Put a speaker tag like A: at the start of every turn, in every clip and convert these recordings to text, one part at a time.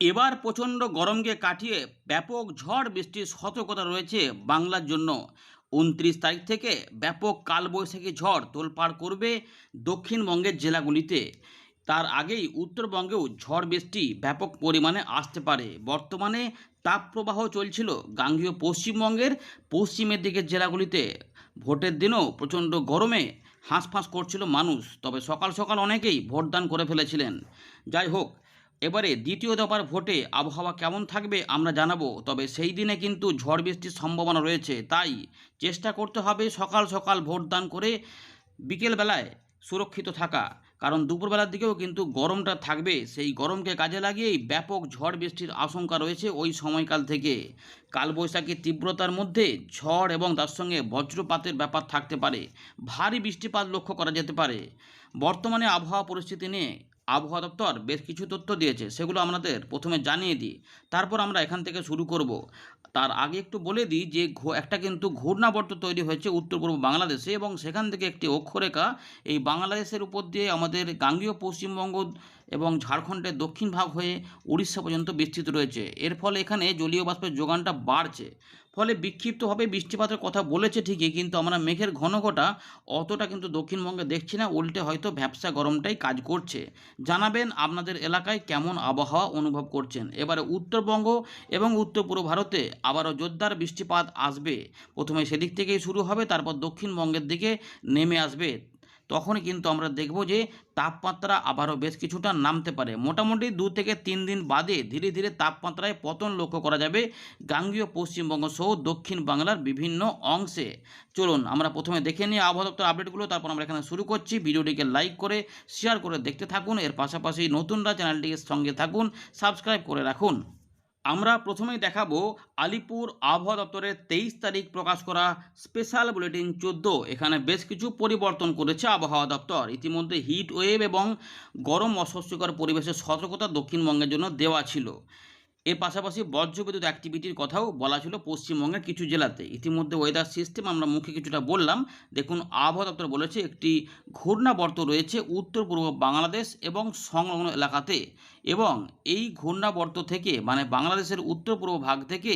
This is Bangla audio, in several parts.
A: এবার প্রচণ্ড গরমকে কাটিয়ে ব্যাপক ঝড় বৃষ্টির সতর্কতা রয়েছে বাংলার জন্য। 29 তারিখ থেকে ব্যাপক কালবৈশাখী ঝড় তোলপাড় করবে দক্ষিণবঙ্গের জেলাগুলিতে। তার আগেই উত্তরবঙ্গেও ঝড় বৃষ্টি ব্যাপক পরিমাণে আসতে পারে। বর্তমানে তাপপ্রবাহ চলছিল গাঙ্গেয় পশ্চিমবঙ্গের পশ্চিমের দিকের জেলাগুলিতে। ভোটের দিনও প্রচণ্ড গরমে হাঁসফাঁস করছিল মানুষ, তবে সকাল সকাল অনেকেই ভোটদান করে ফেলেছিলেন। যাই হোক, এবারে দ্বিতীয় দফার ভোটে আবহাওয়া কেমন থাকবে আমরা জানাবো, তবে সেই দিনে কিন্তু ঝড় বৃষ্টির সম্ভাবনা রয়েছে। তাই চেষ্টা করতে হবে সকাল সকাল ভোটদান করে বিকেলবেলায় সুরক্ষিত থাকা, কারণ দুপুরবেলার দিকেও কিন্তু গরমটা থাকবে। সেই গরমকে কাজে লাগিয়েই ব্যাপক ঝড় বৃষ্টির আশঙ্কা রয়েছে ওই সময়কাল থেকে। কালবৈশাখীর তীব্রতার মধ্যে ঝড় এবং তার সঙ্গে বজ্রপাতের ব্যাপার থাকতে পারে। ভারী বৃষ্টিপাত লক্ষ্য করা যেতে পারে। বর্তমানে আবহাওয়া পরিস্থিতি নিয়ে আবহাওয়া দপ্তর বেশ কিছু তথ্য দিয়েছে, সেগুলো আমাদের প্রথমে জানিয়ে দিই, তারপর আমরা এখান থেকে শুরু করব। তার আগে একটু বলে দিই যে একটা কিন্তু ঘূর্ণাবর্ত তৈরি হয়েছে উত্তর পূর্ব বাংলাদেশে, এবং সেখান থেকে একটি অক্ষরেখা এই বাংলাদেশের উপর দিয়ে আমাদের গাঙ্গেয় পশ্চিমবঙ্গ এবং ঝাড়খণ্ডের দক্ষিণ ভাগ হয়ে উড়িষ্যা পর্যন্ত বিস্তৃত রয়েছে। এর ফলে এখানে জলীয় বাষ্পের যোগানটা বাড়ছে, ফলে বিক্ষিপ্তভাবে বৃষ্টিপাতের কথা বলেছে ঠিকই, কিন্তু আমরা মেঘের ঘনঘটা অতটা কিন্তু দক্ষিণবঙ্গে দেখছি না। উল্টে হয়তো ভ্যাপসা গরমটাই কাজ করছে। জানাবেন আপনাদের এলাকায় কেমন আবহাওয়া অনুভব করছেন। এবারে উত্তরবঙ্গ এবং উত্তর পূর্ব ভারতে আবারও জোরদার বৃষ্টিপাত আসবে। প্রথমে সেদিক থেকেই শুরু হবে, তারপর দক্ষিণবঙ্গের দিকে নেমে আসবে। তখনই কিন্তু আমরা দেখব যে তাপমাত্রা আবারও বেশ কিছুটা নামতে পারে। মোটামুটি 2 থেকে 3 দিন বাদে ধীরে ধীরে তাপমাত্রায় পতন লক্ষ্য করা যাবে গাঙ্গেয় পশ্চিমবঙ্গ সহ দক্ষিণ বাংলার বিভিন্ন অংশে। চলুন আমরা প্রথমে দেখে নিই আবহাওয়া দপ্তর আপডেটগুলো, তারপর আমরা এখানে শুরু করছি। ভিডিওটিকে লাইক করে শেয়ার করে দেখতে থাকুন। এর পাশাপাশি নতুনরা চ্যানেলটির সঙ্গে থাকুন, সাবস্ক্রাইব করে রাখুন। আমরা প্রথমেই দেখাবো আলিপুর আবহাওয়া দপ্তরের 23 তারিখ প্রকাশ করা স্পেশাল বুলেটিন 14। এখানে বেশ কিছু পরিবর্তন করেছে আবহাওয়া দপ্তর। ইতিমধ্যে হিট ওয়েভ এবং গরম অস্বস্তিকর পরিবেশের সতর্কতা দক্ষিণবঙ্গের জন্য দেওয়া ছিল। এর পাশাপাশি বজ্রবিদ্যুৎ অ্যাক্টিভিটির কথাও বলা ছিল পশ্চিমবঙ্গের কিছু জেলাতে। ইতিমধ্যে ওয়েদার সিস্টেম আমরা মুখে কিছুটা বললাম। দেখুন, আবহাওয়া দপ্তর বলেছে একটি ঘূর্ণাবর্ত রয়েছে উত্তর পূর্ব বাংলাদেশ এবং সংলগ্ন এলাকাতে, এবং এই ঘূর্ণাবর্ত থেকে মানে বাংলাদেশের উত্তর পূর্ব ভাগ থেকে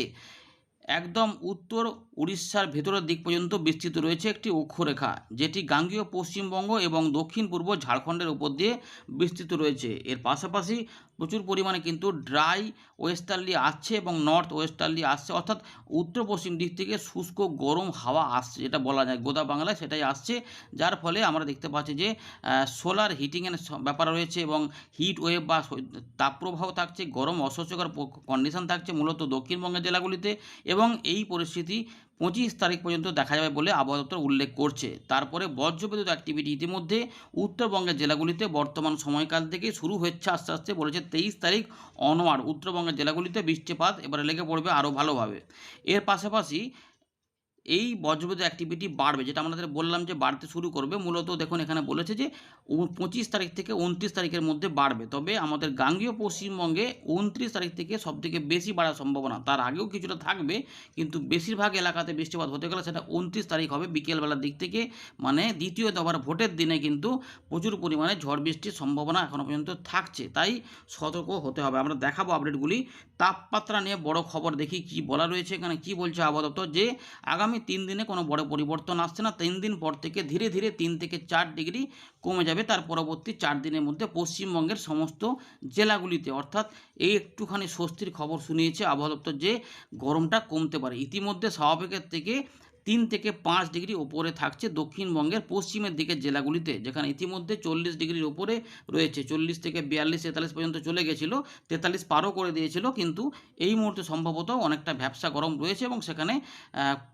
A: একদম উত্তর উড়িষ্যার ভেতরের দিক পর্যন্ত বিস্তৃত রয়েছে একটি অক্ষরেখা, যেটি গাঙ্গেয় পশ্চিমবঙ্গ এবং দক্ষিণ পূর্ব ঝাড়খণ্ডের উপর দিয়ে বিস্তৃত রয়েছে। এর পাশাপাশি প্রচুর পরিমাণে কিন্তু ড্রাই ওয়েস্টার্লি আসছে এবং নর্থ ওয়েস্টার্লি আসছে, অর্থাৎ উত্তর পশ্চিম দিক থেকে শুষ্ক গরম হাওয়া আসছে, যেটা বলা যায় গোদা বাংলায় সেটাই আসছে। যার ফলে আমরা দেখতে পাচ্ছি যে সোলার হিটিংয়ের ব্যাপার রয়েছে এবং হিট ওয়েভ বা তাপপ্রবাহ থাকছে, গরম অস্বস্তিকর কন্ডিশন থাকছে মূলত দক্ষিণবঙ্গের জেলাগুলিতে, এবং এই পরিস্থিতি 25 তারিখ পর্যন্ত দেখা যাবে বলে আবহাওয়া দপ্তর উল্লেখ করছে। তারপরে বজ্রবিদ্যুৎ অ্যাক্টিভিটি ইতিমধ্যে উত্তরবঙ্গের জেলাগুলিতে বর্তমান সময়কাল থেকে শুরু হচ্ছে আস্তে আস্তে। বলেছে 23 তারিখ অনওয়ার্ড উত্তরবঙ্গের জেলাগুলিতে বৃষ্টিপাত এবারে লেগে পড়বে আরও ভালোভাবে। এর পাশাপাশি এই বজ্রবিদ্যুৎ অ্যাক্টিভিটি বাড়বে, যেটা আমাদের বললাম যে বাড়তে শুরু করবে। মূলত দেখুন এখানে বলেছে যে 25 তারিখ থেকে 29 তারিখের মধ্যে বাড়বে, তবে আমাদের গাঙ্গেয় পশ্চিমবঙ্গে 29 তারিখ থেকে সবথেকে বেশি বাড়ার সম্ভাবনা। তার আগেও কিছুটা থাকবে, কিন্তু বেশিরভাগ এলাকাতে বৃষ্টিপাত হতে গেলে সেটা 29 তারিখ হবে বিকেলবেলার দিক থেকে। মানে দ্বিতীয় দফার ভোটের দিনে কিন্তু প্রচুর পরিমাণে ঝড় বৃষ্টির সম্ভাবনা এখনও পর্যন্ত থাকছে, তাই সতর্ক হতে হবে। আমরা দেখাবো আপডেটগুলি। তাপমাত্রা নিয়ে বড় খবর দেখি কি বলা রয়েছে এখানে। কি বলছে আবহাওয়া দপ্তর, যে আগামী 3 দিনে কোনো বড় পরিবর্তন আসছে না। 3 দিন পর থেকে ধীরে ধীরে 3 থেকে 4 ডিগ্রি কমে যাবে। তার পরবর্তী 4 দিনের মধ্যে পশ্চিমবঙ্গের সমস্ত জেলাগুলিতে, অর্থাৎ এই একটুখানি স্বস্তির খবর শুনিয়েছে আবহাওয়া দপ্তর যে গরমটা কমতে পারে। ইতিমধ্যে স্বাভাবিকের থেকে 3 থেকে 5 ডিগ্রি ওপরে থাকছে দক্ষিণবঙ্গের পশ্চিমের দিকের জেলাগুলিতে, যেখানে ইতিমধ্যে 40 ডিগ্রির ওপরে রয়েছে। 40 থেকে 42 43 পর্যন্ত চলে গেছিলো, 43 পারও করে দিয়েছিল, কিন্তু এই মুহূর্তে সম্ভবত অনেকটা ভ্যাপসা গরম রয়েছে, এবং সেখানে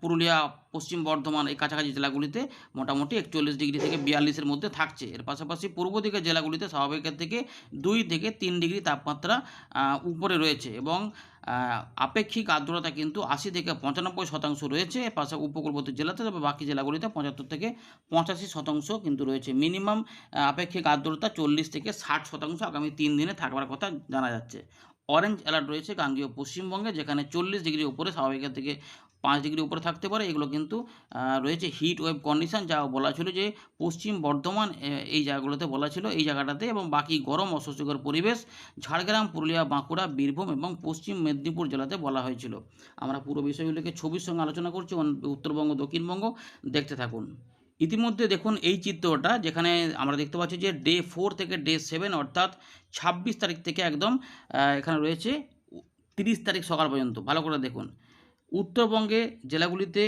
A: পুরুলিয়া, পশ্চিম বর্ধমান এই কাছাকাছি জেলাগুলিতে মোটামুটি 41 ডিগ্রি থেকে 42-এর মধ্যে থাকছে। এর পাশাপাশি পূর্ব দিকের জেলাগুলিতে স্বাভাবিকের থেকে 2 থেকে 3 ডিগ্রি তাপমাত্রা উপরে রয়েছে, এবং আপেক্ষিক আর্দ্রতা কিন্তু 80 থেকে 95% রয়েছে পাশে উপকূলবর্তী জেলাতে, তবে বাকি জেলাগুলিতে 75 থেকে 85% কিন্তু রয়েছে। মিনিমাম আপেক্ষিক আর্দ্রতা 40 থেকে 60% আগামী 3 দিনে থাকবার কথা জানা যাচ্ছে। অরেঞ্জ অ্যালার্ট রয়েছে গাঙ্গেয় পশ্চিমবঙ্গে, যেখানে 40 ডিগ্রি উপরে স্বাভাবিকের থেকে 5 ডিগ্রি উপরে থাকতে পারে। এগুলো কিন্তু রয়েছে হিট ওয়েভ কন্ডিশন, যা বলা ছিল যে পশ্চিম বর্ধমান এই জায়গাগুলোতে বলা ছিল, এই জায়গাটাতে, এবং বাকি গরম অস্বস্তিকর পরিবেশ ঝাড়গ্রাম, পুরুলিয়া, বাঁকুড়া, বীরভূম এবং পশ্চিম মেদিনীপুর জেলাতে বলা হয়েছিল। আমরা পুরো বিষয়গুলোকে ছবির সঙ্গে আলোচনা করছি, উত্তরবঙ্গ, দক্ষিণবঙ্গ, দেখতে থাকুন। ইতিমধ্যে দেখুন এই চিত্রটা, যেখানে আমরা দেখতে পাচ্ছি যে ডে 4 থেকে ডে 7, অর্থাৎ 26 তারিখ থেকে একদম এখানে রয়েছে 30 তারিখ সকাল পর্যন্ত। ভালো করে দেখুন, উত্তরবঙ্গে জেলাগুলিতে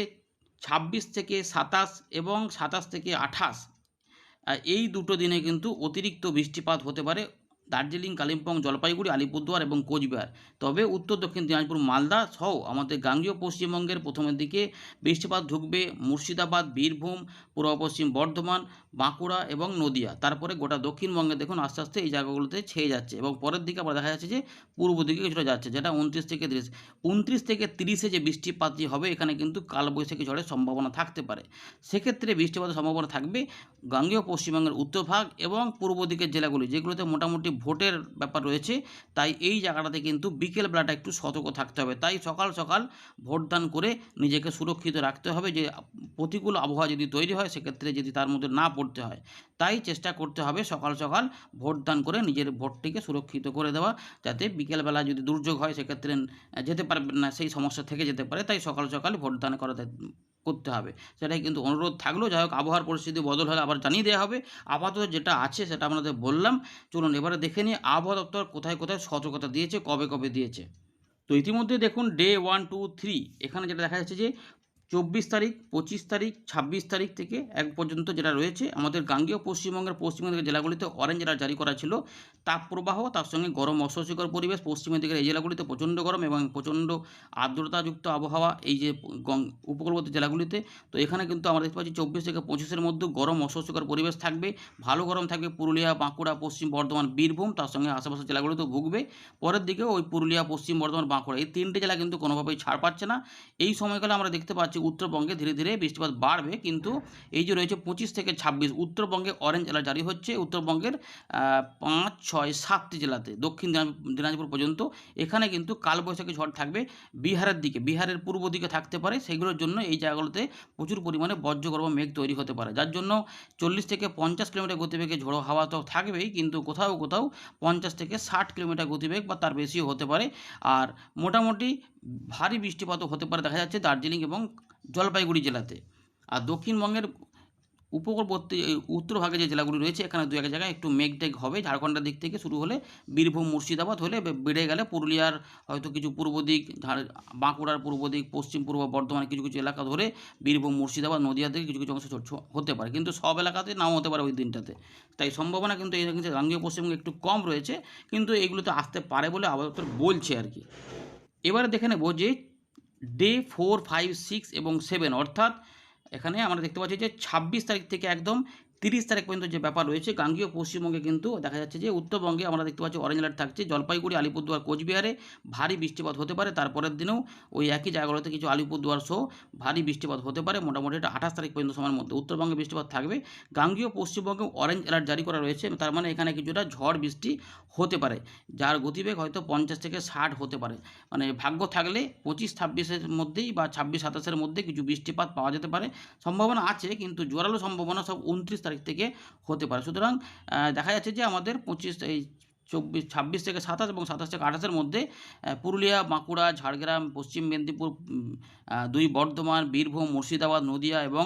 A: 26 থেকে 27 এবং 27 থেকে 28 এই দুটো দিনে কিন্তু অতিরিক্ত বৃষ্টিপাত হতে পারে দার্জিলিং, কালিম্পং, জলপাইগুড়ি, আলিপুরদুয়ার এবং কোচবিহার। তবে উত্তর দক্ষিণ দিনাজপুর, মালদা সহ আমাদের গাঙ্গেয় পশ্চিমবঙ্গের প্রথমের দিকে বৃষ্টিপাত ঢুকবে মুর্শিদাবাদ, বীরভূম, পূর্ব পশ্চিম বর্ধমান, বাঁকুড়া এবং নদিয়া। তারপরে গোটা দক্ষিণবঙ্গে দেখুন আস্তে আস্তে এই জায়গাগুলোতে ছেয়ে যাচ্ছে, এবং পরের দিকে আবার দেখা যাচ্ছে যে পূর্ব দিকে কিছুটা যাচ্ছে, যেটা 29 থেকে 30। 29 থেকে 30-এ যে বৃষ্টিপাতটি হবে, এখানে কিন্তু কালবৈশাখী ঝড়ের সম্ভাবনা থাকতে পারে। সেক্ষেত্রে বৃষ্টিপাতের সম্ভাবনা থাকবে গাঙ্গেয় পশ্চিমবঙ্গের উত্তরভাগ এবং পূর্ব দিকের জেলাগুলি, যেগুলোতে মোটামুটি ভোটের ব্যাপার রয়েছে। তাই এই জায়গাটাতে কিন্তু বিকেলবেলাটা একটু সতর্ক থাকতে হবে। তাই সকাল সকাল ভোটদান করে নিজেকে সুরক্ষিত রাখতে হবে, যে প্রতিকূল আবহাওয়া যদি তৈরি হয় সেক্ষেত্রে যদি তার মধ্যে না পড়তে হয়। তাই চেষ্টা করতে হবে সকাল সকাল ভোটদান করে নিজের ভোটটিকে সুরক্ষিত করে দেওয়া, যাতে বিকেলবেলা যদি দুর্যোগ হয় সেক্ষেত্রে যেতে পারবেন না, সেই সমস্যা থেকে যেতে পারে। তাই সকাল সকাল ভোটদান করতে হবে, সেটাই কিন্তু অনুরোধ থাকলো। যাই হোক, আবহাওয়ার পরিস্থিতি বদল হলে আবার জানিয়ে দেওয়া হবে। আপাতত যেটা আছে সেটা আপনাদের বললাম। চলুন এবারে দেখে নিই আবহাওয়া দপ্তর কোথায় কোথায় সতর্কতা দিয়েছে, কবে কবে দিয়েছে। তো ইতিমধ্যে দেখুন ডে 1, 2, 3 এখানে যেটা দেখা যাচ্ছে যে 24 তারিখ, 25 তারিখ, 26 তারিখ থেকে 1 পর্যন্ত যেটা রয়েছে, আমাদের গাঙ্গেয় পশ্চিমবঙ্গের পশ্চিমবঙ্গের জেলাগুলিতে অরেঞ্জ অ্যালার্ট জারি করা ছিল। তাপপ্রবাহ, তার সঙ্গে গরম অস্বস্তিকর পরিবেশ, পশ্চিমের দিকের এই জেলাগুলিতে প্রচণ্ড গরম এবং প্রচণ্ড আর্দ্রতাযুক্ত আবহাওয়া এই যে উপকূলবর্তী জেলাগুলিতে। তো এখানে কিন্তু আমরা দেখতে পাচ্ছি 24 থেকে 25-এর মধ্যে গরম অস্বস্তিকর পরিবেশ থাকবে। ভালো গরম থাকবে পুরুলিয়া, বাঁকুড়া, পশ্চিম বর্ধমান, বীরভূম, তার সঙ্গে আশেপাশের জেলাগুলিতেও ভুগবে। পরের দিকে ওই পুরুলিয়া, পশ্চিম বর্ধমান, বাঁকুড়া এই 3টে জেলা কিন্তু কোনোভাবেই ছাড় পাচ্ছে না। এই সময়কালে আমরা দেখতে পাচ্ছি উত্তরবঙ্গে ধীরে ধীরে বৃষ্টিপাত বাড়বে, কিন্তু এই যে রয়েছে 25 থেকে 26 উত্তরবঙ্গে অরেঞ্জ অ্যালার্ট জারি হচ্ছে উত্তরবঙ্গের 5, 6, 7টি জেলাতে, দক্ষিণ দিনাজপুর পর্যন্ত। এখানে কিন্তু কালবৈশাখী ঝড় থাকবে বিহারের দিকে, বিহারের পূর্ব দিকে থাকতে পারে। সেগুলোর জন্য এই জায়গাগুলোতে প্রচুর পরিমাণে বজ্রগর্ভ মেঘ তৈরি হতে পারে, যার জন্য 40 থেকে 50 কিলোমিটার গতিবেগে ঝোড়ো হাওয়া তো থাকবেই, কিন্তু কোথাও কোথাও 50 থেকে 60 কিলোমিটার গতিবেগ বা তার বেশিও হতে পারে। আর মোটামুটি ভারী বৃষ্টিপাতও হতে পারে দেখা যাচ্ছে দার্জিলিং এবং জলপাইগুড়ি জেলাতে। আর দক্ষিণবঙ্গের উপকূলবর্তী উত্তরভাগে যে জেলাগুলি রয়েছে, এখানে দু এক জায়গায় একটু মেঘ হবে। ঝাড়খণ্ডের দিক থেকে শুরু হলে বীরভূম, মুর্শিদাবাদ হলে বেড়ে গেলে পুরুলিয়ার হয়তো কিছু পূর্ব দিক, বাঁকুড়ার পূর্ব দিক, পশ্চিম পূর্ব বর্ধমানের কিছু কিছু এলাকা ধরে বীরভূম, মুর্শিদাবাদ, নদিয়া থেকে কিছু কিছু অংশ হতে পারে, কিন্তু সব এলাকাতে নাও হতে পারে ওই দিনটাতে। তাই সম্ভাবনা কিন্তু এই গাঙ্গেয় পশ্চিমবঙ্গে একটু কম রয়েছে, কিন্তু এগুলোতে আসতে পারে বলে আবহাওয়া দপ্তর বলছে আর কি। এবারে দেখে নেব যে ডে 4, 5, 6 এবং 7, অর্থাৎ এখানে আমরা দেখতে পাচ্ছি যে 26 তারিখ থেকে একদম 30 তারিখ পর্যন্ত যে ব্যাপার রয়েছে গাঙ্গেয় পশ্চিমবঙ্গে, কিন্তু দেখা যাচ্ছে যে উত্তরবঙ্গে আমরা দেখতে পাচ্ছি অরেঞ্জ অ্যালার্ট থাকছে। জলপাইগুড়ি, আলিপুরদুয়ার, কোচবিহারে ভারী বৃষ্টিপাত হতে পারে। তারপরের দিনেও ওই একই জায়গাগুলোতে কিছু আলিপুরদুয়ার সহ ভারী বৃষ্টিপাত হতে পারে। মোটামুটি এটা 28 তারিখ পর্যন্ত সময়ের মধ্যে উত্তরবঙ্গে বৃষ্টিপাত থাকবে। গাঙ্গেয় পশ্চিমবঙ্গে অরেঞ্জ অ্যালার্ট জারি করা রয়েছে, তার মানে এখানে কিছুটা ঝড় বৃষ্টি হতে পারে, যার গতিবেগ হয়তো 50 থেকে 60 হতে পারে। মানে ভাগ্য থাকলে 25-26-এর মধ্যেই বা 26-27-এর মধ্যে কিছু বৃষ্টিপাত পাওয়া যেতে পারে, সম্ভাবনা আছে, কিন্তু জোরালো সম্ভাবনা সব 29 তারিখ থেকে হতে পারে। সুতরাং দেখা যাচ্ছে যে আমাদের 26 থেকে 27 এবং 27 থেকে 28-এর মধ্যে পুরুলিয়া, বাঁকুড়া, ঝাড়গ্রাম, পশ্চিম মেদিনীপুর, 2 বর্ধমান, বীরভূম, মুর্শিদাবাদ, নদিয়া এবং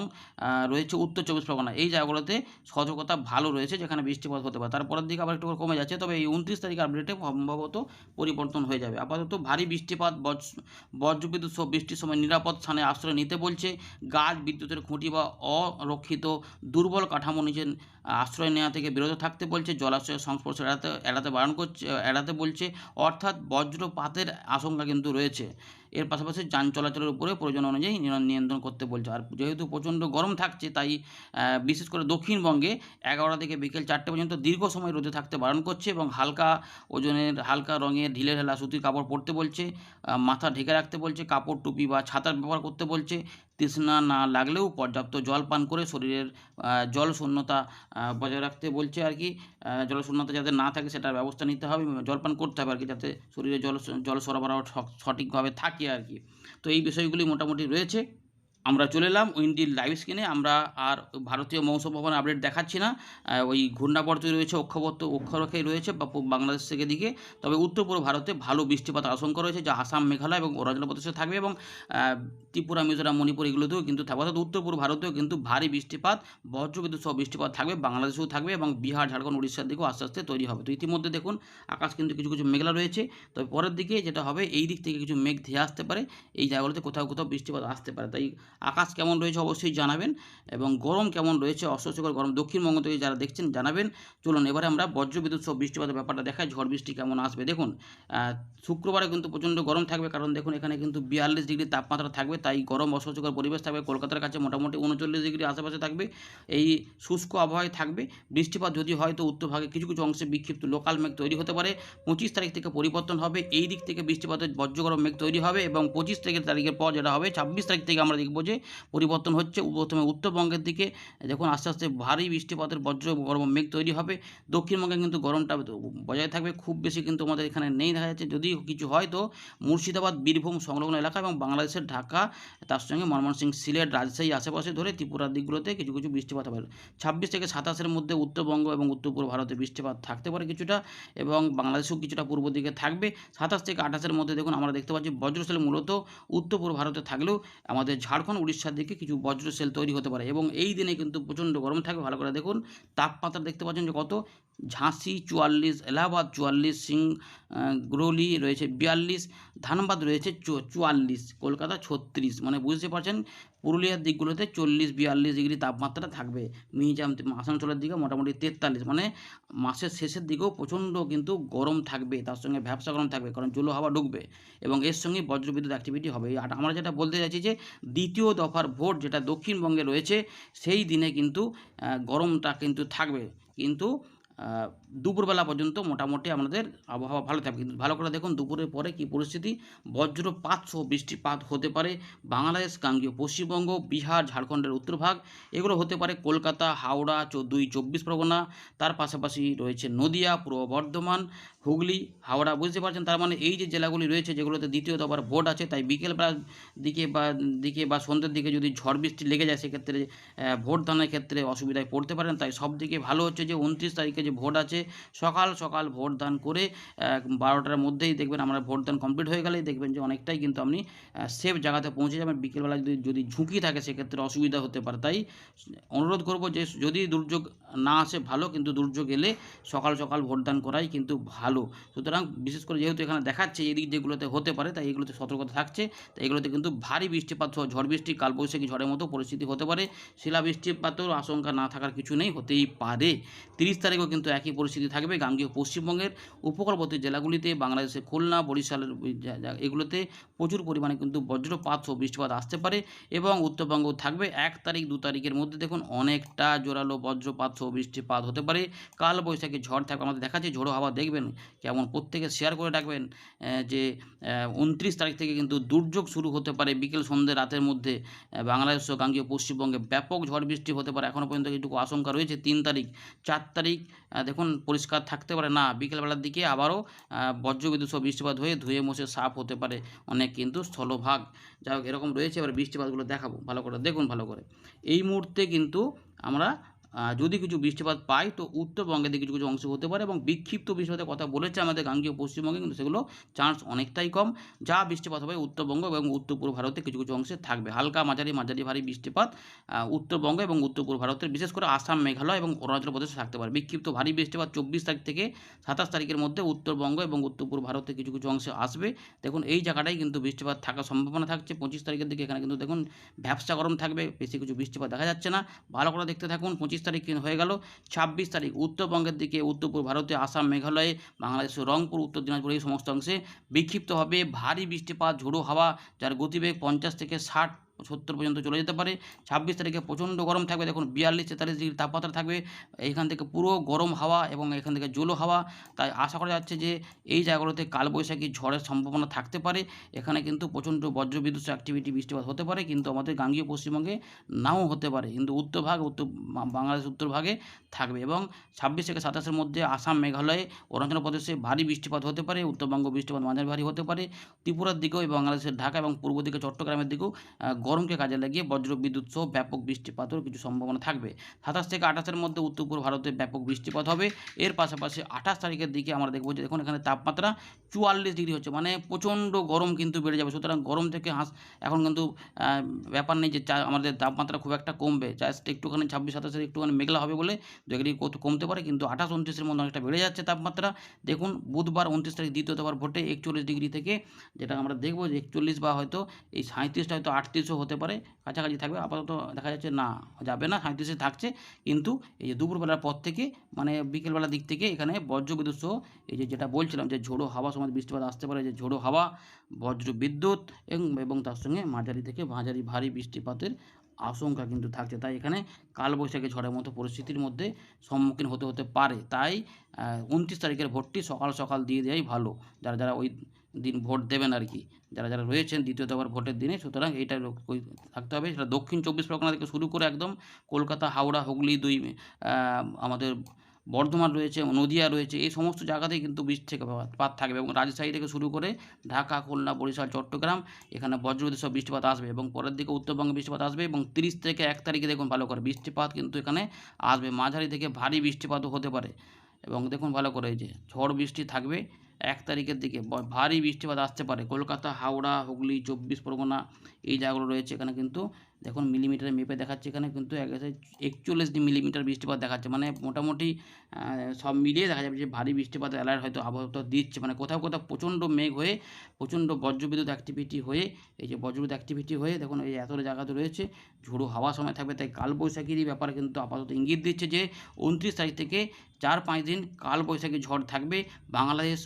A: রয়েছে উত্তর 24 পরগনা, এই জায়গাগুলোতে সতর্কতা ভালো রয়েছে, যেখানে বৃষ্টিপাত হতে পারে। তারপরের দিকে আবার একটু কমে যাচ্ছে, তবে এই 29 তারিখ আপডেটে সম্ভবত পরিবর্তন হয়ে যাবে। আপাতত ভারী বৃষ্টিপাত, বজ্রবিদ্যুৎ সহ বৃষ্টির সময় নিরাপদ স্থানে আশ্রয় নিতে বলছে। গাছ, বিদ্যুতের খুঁটি বা অরক্ষিত দুর্বল কাঠামো নিচে আশ্রয় নেওয়া থেকে বিরত থাকতে বলছে। জলাশয়ের সংস্পর্শ এড়াতে বলছে, অর্থাৎ বজ্রপাতের আশঙ্কা কিন্তু রয়েছে। এর পাশাপাশি যান চলাচলের উপরে প্রয়োজন অনুযায়ী নিয়ন্ত্রণ করতে বলছে। আর যেহেতু প্রচণ্ড গরম থাকছে, তাই বিশেষ করে দক্ষিণবঙ্গে 11টা থেকে বিকেল 4টে পর্যন্ত দীর্ঘ সময় রোদে থাকতে বারণ করছে, এবং হালকা ওজনের, হালকা রঙের ঢিলেঢালা সুতির কাপড় পরতে বলছে। মাথা ঢেকে রাখতে বলছে, কাপড়, টুপি বা ছাতার ব্যবহার করতে বলছে। তৃষ্ণা না লাগলেও পর্যাপ্ত জল পান করে শরীরের জল শূন্যতা বজায় রাখতে বলছে আর কি। জল শূন্যতা যাতে না থাকে সেটার ব্যবস্থা নিতে হবে, জলপান করতে হবে আর কি, যাতে শরীরে জল সরবরাহ সঠিকভাবে থাকে আর কি। তো এই বিষয়গুলি মোটামুটি রয়েছে। আমরা চলে এলাম উইন্ডির লাইভ স্ক্রিনে। আমরা আর ভারতীয় মৌসুম ভবন আপডেট দেখাচ্ছি না। ওই ঘূর্ণাবর্ত রয়েছে, অক্ষরেখায় রয়েছে বাংলাদেশ থেকে দিকে। তবে উত্তর পূর্ব ভারতে ভালো বৃষ্টিপাতের আশঙ্কা রয়েছে, যা আসাম, মেঘালয় এবং অরুণাচল প্রদেশে থাকবে, এবং ত্রিপুরা, মিজোরাম, মণিপুর এগুলোতেও কিন্তু থাকবে। অর্থাৎ উত্তর পূর্ব ভারতেও কিন্তু ভারী বৃষ্টিপাত, বজ্রবিদ্যুৎ সহ বৃষ্টিপাত থাকবে, বাংলাদেশেও থাকবে, এবং বিহার, ঝাড়খণ্ড, উড়িষ্যার দিকেও আস্তে আস্তে তৈরি হবে। তো ইতিমধ্যে দেখুন আকাশ কিন্তু কিছু কিছু মেঘলা রয়েছে। তবে পরের দিকে যেটা হবে, এই দিক থেকে কিছু মেঘ ধেয়ে আসতে পারে, এই জায়গাগুলোতে কোথাও কোথাও বৃষ্টিপাত আসতে পারে। তাই আকাশ কেমন রয়েছে অবশ্যই জানাবেন, এবং গরম কেমন রয়েছে, অস্বস্তিকর গরম দক্ষিণবঙ্গ থেকে যারা দেখছেন জানাবেন। চলুন এবারে আমরা বজ্রবিদ্যুৎ সহ বৃষ্টিপাতের ব্যাপারটা দেখাই, ঝড় বৃষ্টি কেমন আসবে। দেখুন শুক্রবারে কিন্তু প্রচণ্ড গরম থাকবে, কারণ দেখুন এখানে কিন্তু 42 ডিগ্রি তাপমাত্রা থাকবে, তাই গরম অস্বস্তিকর পরিবেশ থাকবে। কলকাতার কাছে মোটামুটি 39 ডিগ্রি আশেপাশে থাকবে। এই শুষ্ক আবহাওয়ায় থাকবে। বৃষ্টিপাত যদি হয় তো উত্তরভাগে কিছু কিছু অংশে বিক্ষিপ্ত লোকাল মেঘ তৈরি হতে পারে। 25 তারিখ থেকে পরিবর্তন হবে, এই দিক থেকে বৃষ্টিপাতের বজ্রগরম মেঘ তৈরি হবে, এবং 25 তারিখের পর যেটা হবে 26 তারিখ থেকে আমরা দেখব যে পরিবর্তন হচ্ছে। প্রথমে উত্তরবঙ্গের দিকে দেখুন আস্তে আস্তে ভারী বৃষ্টিপাতের বজ্র গরম মেঘ তৈরি হবে। দক্ষিণবঙ্গে কিন্তু গরমটা বজায় থাকবে, খুব বেশি কিন্তু আমাদের এখানে নেই দেখা যাচ্ছে। যদি কিছু হয় তো মুর্শিদাবাদ, বীরভূম সংলগ্ন এলাকা এবং বাংলাদেশের ঢাকা, তার সঙ্গে ময়মনসিংহ, সিলেট, রাজশাহী আশেপাশে ধরে ত্রিপুরার দিকগুলোতে কিছু কিছু বৃষ্টিপাত হবে। 26 থেকে 27-এর মধ্যে উত্তরবঙ্গ এবং উত্তর পূর্ব ভারতে বৃষ্টিপাত থাকতে পারে কিছুটা, এবং বাংলাদেশেও কিছুটা পূর্ব দিকে থাকবে। 27 থেকে 28-এর মধ্যে দেখুন আমরা দেখতে পাচ্ছি বজ্রসেল মূলত উত্তর পূর্ব ভারতে থাকলেও আমাদের ঝাড়খণ্ড, উড়িষ্যার দিকে কিছু বজ্রসেল তৈরি হতে পারে, এবং এই দিনে কিন্তু প্রচণ্ড গরম থাকবে। ভালো করে দেখুন তাপমাত্রা দেখতে পাচ্ছেন যে কত, ঝাঁসি 44, এলাহাবাদ 44, সিংরৌলি রয়েছে 42, ধানবাদ রয়েছে 44, কলকাতা 36, মানে বুঝতে পারছেন পুরুলিয়ার দিকগুলোতে 40-42 ডিগ্রি তাপমাত্রা থাকবে। মিহিজাম আসানসোলের দিকে মোটামুটি 43, মানে মাসের শেষের দিকেও প্রচণ্ড কিন্তু গরম থাকবে, তার সঙ্গে ভ্যাপসা গরম থাকবে, কারণ জলো হাওয়া ঢুকবে এবং এর সঙ্গে বজ্রবিদ্যুৎ অ্যাক্টিভিটি হবে। আর আমরা যেটা বলতে চাইছি যে দ্বিতীয় দফার ভোট যেটা দক্ষিণবঙ্গে রয়েছে, সেই দিনে কিন্তু গরমটা কিন্তু থাকবে, কিন্তু দুপুরবেলা পর্যন্ত মোটামুটি আমাদের আবহাওয়া ভালো থাকবে। কিন্তু ভালো করে দেখুন দুপুরের পরে কী পরিস্থিতি, বজ্রপাত সহ বৃষ্টিপাত হতে পারে বাংলাদেশ, গাঙ্গেয় পশ্চিমবঙ্গ, বিহার, ঝাড়খণ্ডের উত্তরভাগ, এগুলো হতে পারে কলকাতা, হাওড়া, 24 পরগনা, তার পাশাপাশি রয়েছে নদিয়া, পূর্ব বর্ধমান, হুগলি, হাওড়া, বুঝতে পারছেন। তার মানে এই যে জেলাগুলি রয়েছে যেগুলোতে দ্বিতীয় দফার ভোট আছে, তাই বিকেলবেলার দিকে বা সন্ধ্যের দিকে যদি ঝড় বৃষ্টি লেগে যায় সেক্ষেত্রে ভোট দানের ক্ষেত্রে অসুবিধায় পড়তে পারেন। তাই সব থেকে ভালো হচ্ছে যে 29 তারিখে যে ভোট আছে সকাল সকাল ভোট দান করে 12টার মধ্যেই দেখবেন আমরা ভোট দান কমপ্লিট হয়ে গেলেই দেখবেন যে অনেকটাই কিন্তু আপনি সেফ জায়গাতে পৌঁছে যাবেন। বিকেলবেলা যদি ঝুঁকি থাকে সেক্ষেত্রে অসুবিধা হতে পারে। তাই অনুরোধ করব যে যদি দুর্যোগ না আসে ভালো, কিন্তু দুর্যোগ এলে সকাল সকাল ভোটদান করাই কিন্তু ভালো। সুতরাং বিশেষ করে যেহেতু এখানে দেখাচ্ছে এদিক যেগুলোতে হতে পারে, তাই এগুলোতে সতর্কতা থাকছে। তাই এগুলোতে কিন্তু ভারী বৃষ্টিপাত সহ ঝড় বৃষ্টি, কালবৈশাখী ঝড়ের মতো পরিস্থিতি হতে পারে। শিলা বৃষ্টিপাতের আশঙ্কা না থাকার কিছু নেই, হতেই পারে। 30 তারিখেও কিন্তু একই পরিস্থিতি থাকবে গাঙ্গেয় পশ্চিমবঙ্গের উপকূলবর্তী জেলাগুলিতে, বাংলাদেশের খুলনা, বরিশালের এগুলোতে প্রচুর পরিমাণে কিন্তু বজ্রপাত সহ বৃষ্টিপাত আসতে পারে, এবং উত্তরবঙ্গ থাকবে 1 তারিখ 2 তারিখের মধ্যে দেখুন অনেকটা জোরালো বজ্রপাত সহ বৃষ্টিপাত হতে পারে। কালবৈশাখী ঝড় থাকবে, আমাদের দেখাচ্ছি ঝোড়ো হাওয়া দেখবেন কেমন, প্রত্যেকে শেয়ার করে রাখবেন যে 29 তারিখ থেকে কিন্তু দুর্যোগ শুরু হতে পারে। বিকেল সন্ধ্যে রাতের মধ্যে বাংলাদেশ ও গাঙ্গেয় পশ্চিমবঙ্গে ব্যাপক ঝড় বৃষ্টি হতে পারে, এখনও পর্যন্ত এইটুকু আশঙ্কা রয়েছে। 3 তারিখ 4 তারিখ দেখুন পরিষ্কার থাকতে পারে না, বিকেলবেলার দিকে আবারও বজ্রবিদ্যুৎ সহ বৃষ্টিপাত হয়ে ধুয়ে মুছে সাফ হতে পারে অনেক কিন্তু স্থলভাগ। যাই হোক এরকম রয়েছে। এবার বৃষ্টিপাতগুলো দেখাবো, ভালো করে দেখুন। ভালো করে এই মুহূর্তে কিন্তু আমরা যদি কিছু বৃষ্টিপাত পাই তো উত্তরবঙ্গের দিকে কিছু কিছু অংশ হতে পারে, এবং বিক্ষিপ্ত বৃষ্টিপাতের কথা বলেছে আমাদের গাঙ্গেয় পশ্চিমবঙ্গে, কিন্তু সেগুলো চান্স অনেকটাই কম। যা বৃষ্টিপাত হবে উত্তরবঙ্গ এবং উত্তর পূর্ব ভারতে কিছু কিছু অংশে থাকবে, হালকা মাঝারি ভারী বৃষ্টিপাত উত্তরবঙ্গ এবং উত্তর পূর্ব ভারতের, বিশেষ করে আসাম, মেঘালয় এবং অরুণাচল প্রদেশে থাকতে পারে। বিক্ষিপ্ত ভারী বৃষ্টিপাত 24 তারিখ থেকে 27 তারিখের মধ্যে উত্তরবঙ্গ এবং উত্তর পূর্ব ভারতে কিছু কিছু অংশে আসবে। দেখুন এই জায়গাটাই কিন্তু বৃষ্টিপাত থাকার সম্ভাবনা থাকছে। 25 তারিখের দিকে এখানে কিন্তু দেখুন ভ্যাপসা গরম থাকবে, বেশি কিছু বৃষ্টিপাত দেখা যাচ্ছে না। ভালো করে দেখতে থাকুন। 25 তারিখ হয়ে গেল। 26 তারিখ উত্তরবঙ্গের দিকে, উত্তর পূর্ব ভারতে, আসাম, মেঘালয়ে, বাংলাদেশের রংপুর, উত্তর দিনাজপুর এই সমস্ত অংশে বিক্ষিপ্ত হবে ভারী বৃষ্টিপাত, ঝোড়ো হাওয়া, যার গতিবেগ 50 থেকে 60 70 পর্যন্ত চলে যেতে পারে। 26 তারিখে প্রচণ্ড গরম থাকবে, দেখুন 42-43 ডিগ্রি তাপমাত্রা থাকবে। এইখান থেকে পুরো গরম হাওয়া এবং এখান থেকে জোলো হাওয়া। তাই আশা করা যাচ্ছে যে এই জায়গাগুলোতে কালবৈশাখী ঝড়ের সম্ভাবনা থাকতে পারে। এখানে কিন্তু প্রচণ্ড বজ্রবিদ্যুৎ অ্যাক্টিভিটি বৃষ্টিপাত হতে পারে, কিন্তু আমাদের গাঙ্গেয় পশ্চিমবঙ্গে নাও হতে পারে, কিন্তু বাংলাদেশ উত্তরভাগে থাকবে। এবং 26 থেকে 27-এর মধ্যে আসাম, মেঘালয়, অরুণাচল প্রদেশে ভারী বৃষ্টিপাত হতে পারে। উত্তরবঙ্গ বৃষ্টিপাত মাঝারি ভারী হতে পারে। ত্রিপুরার দিকেও এবং বাংলাদেশের ঢাকা এবং পূর্ব দিকে চট্টগ্রামের দিকেও গরমকে কাজে লাগিয়ে বজ্রবিদ্যুৎ সহ ব্যাপক বৃষ্টিপাতের কিছু সম্ভাবনা থাকবে। 27 থেকে 28-এর মধ্যে উত্তর পূর্ব ভারতে ব্যাপক বৃষ্টিপাত হবে। এর পাশাপাশি 28 তারিখের দিকে আমরা দেখব যে দেখুন এখানে তাপমাত্রা 44 ডিগ্রি হচ্ছে, মানে প্রচণ্ড গরম কিন্তু বেড়ে যাবে। সুতরাং গরম থেকে এখন কিন্তু ব্যাপার নেই যে আমাদের তাপমাত্রা খুব একটা কমবে, জাস্ট একটুখানি 26-27 একটুখানি মেঘলা হবে বলে 2 ডিগ্রি কমতে পারে, কিন্তু 28-29-এর মধ্যে অনেকটা বেড়ে যাচ্ছে তাপমাত্রা। দেখুন বুধবার 29 তারিখ দ্বিতীয় দফার ভোটে 41 ডিগ্রি থেকে, যেটা আমরা দেখব যে 41 বা হয়তো এই 37টা হয়তো 38ও হতে পারে, কাছাকাছি থাকবে। আপাতত দেখা যাচ্ছে না, যাবে না, 37-এ থাকছে। কিন্তু এই যে দুপুরবেলার পর থেকে, মানে বিকেলবেলার দিক থেকে এখানে বজ্রবিদ্যুৎ সহ এই যেটা বলছিলাম যে ঝোড়ো হাওয়া সময় বৃষ্টিপাত আসতে পারে, যে ঝোড়ো হাওয়া, বজ্রবিদ্যুৎ এবং তার সঙ্গে মাঝারি থেকে মাঝারি ভারী বৃষ্টিপাতের আশঙ্কা কিন্তু থাকছে। তাই এখানে কালবৈশাখী ঝড়ের মতো পরিস্থিতির মধ্যে সম্মুখীন হতে পারে। তাই 29 তারিখের ভোটটি সকাল সকাল দিয়ে দেওয়াই ভালো, যারা ওই দিন ভোট দেবেন আর কি, যারা রয়েছেন দ্বিতীয় দফার ভোটের দিনে। সুতরাং এইটা থাকতে হবে। সেটা দক্ষিণ 24 পরগনা থেকে শুরু করে একদম কলকাতা, হাওড়া, হুগলি, আমাদের বর্ধমান রয়েছে, নদিয়া রয়েছে, এই সমস্ত জায়গাতেই কিন্তু বৃষ্টিপাত থাকবে। এবং রাজশাহী থেকে শুরু করে ঢাকা, খুলনা, বরিশাল, চট্টগ্রাম, এখানে বজ্রবিদ্যুৎ সহ বৃষ্টিপাত আসবে। এবং পরের দিকে উত্তরবঙ্গে বৃষ্টিপাত আসবে। এবং 30 থেকে 1 তারিখে দেখুন ভালো করে বৃষ্টিপাত কিন্তু এখানে আসবে, মাঝারি থেকে ভারী বৃষ্টিপাতও হতে পারে। এবং দেখুন ভালো করে, এই যে ঝড় বৃষ্টি থাকবে 1 তারিখের দিকে, ভারী বৃষ্টিপাত আসতে পারে। কলকাতা, হাওড়া, হুগলি, 24 পরগনা, এই জায়গাগুলো রয়েছে। এখানে কিন্তু দেখুন মিলিমিটারে মেপে দেখাচ্ছে, এখানে কিন্তু 41 মিলিমিটার বৃষ্টিপাত দেখাচ্ছে, মানে মোটামুটি সব মিলিয়ে দেখা যাবে যে ভারী বৃষ্টিপাতের অ্যালার্ট হয়তো আবহাওয়া দিচ্ছে। মানে কোথাও কোথাও প্রচণ্ড মেঘ হয়ে, প্রচণ্ড বজ্রবিদ্যুৎ অ্যাক্টিভিটি হয়ে, এই যে বজ্রবিদ্যুৎ অ্যাক্টিভিটি হয়ে দেখুন এই এতটা জায়গাতে রয়েছে, ঝোড়ো হাওয়া সময় থাকবে। তাই কালবৈশাখীরই ব্যাপার কিন্তু আপাতত ইঙ্গিত দিচ্ছে যে 29 তারিখ থেকে 4-5 দিন কালবৈশাখী ঝড় থাকবে বাংলাদেশ,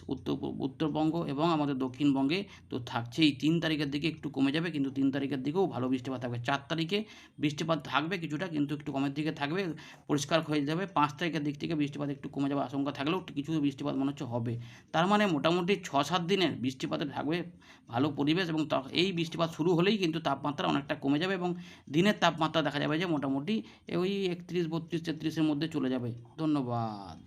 A: উত্তরবঙ্গ এবং আমাদের দক্ষিণবঙ্গে তো থাকছেই। 3 তারিখের দিকে একটু কমে যাবে, কিন্তু 3 তারিখের দিকেও ভালো বৃষ্টিপাত থাকবে। 4 তারিখে বৃষ্টিপাত থাকবে কিছুটা, কিন্তু একটু কমের দিকে থাকবে, পরিষ্কার হয়ে যাবে। 5 তারিখের দিক থেকে বৃষ্টিপাত একটু কমে যাবে আশঙ্কা থাকলেও কিছু বৃষ্টিপাত মনে হচ্ছে হবে। তার মানে মোটামুটি 6-7 দিনের বৃষ্টিপাতে থাকবে ভালো পরিবেশ। এবং এই বৃষ্টিপাত শুরু হলেই কিন্তু তাপমাত্রা অনেকটা কমে যাবে, এবং দিনের তাপমাত্রা দেখা যাবে যে মোটামুটি ওই 31, 32, 33-এর মধ্যে চলে যাবে। ধন্যবাদ।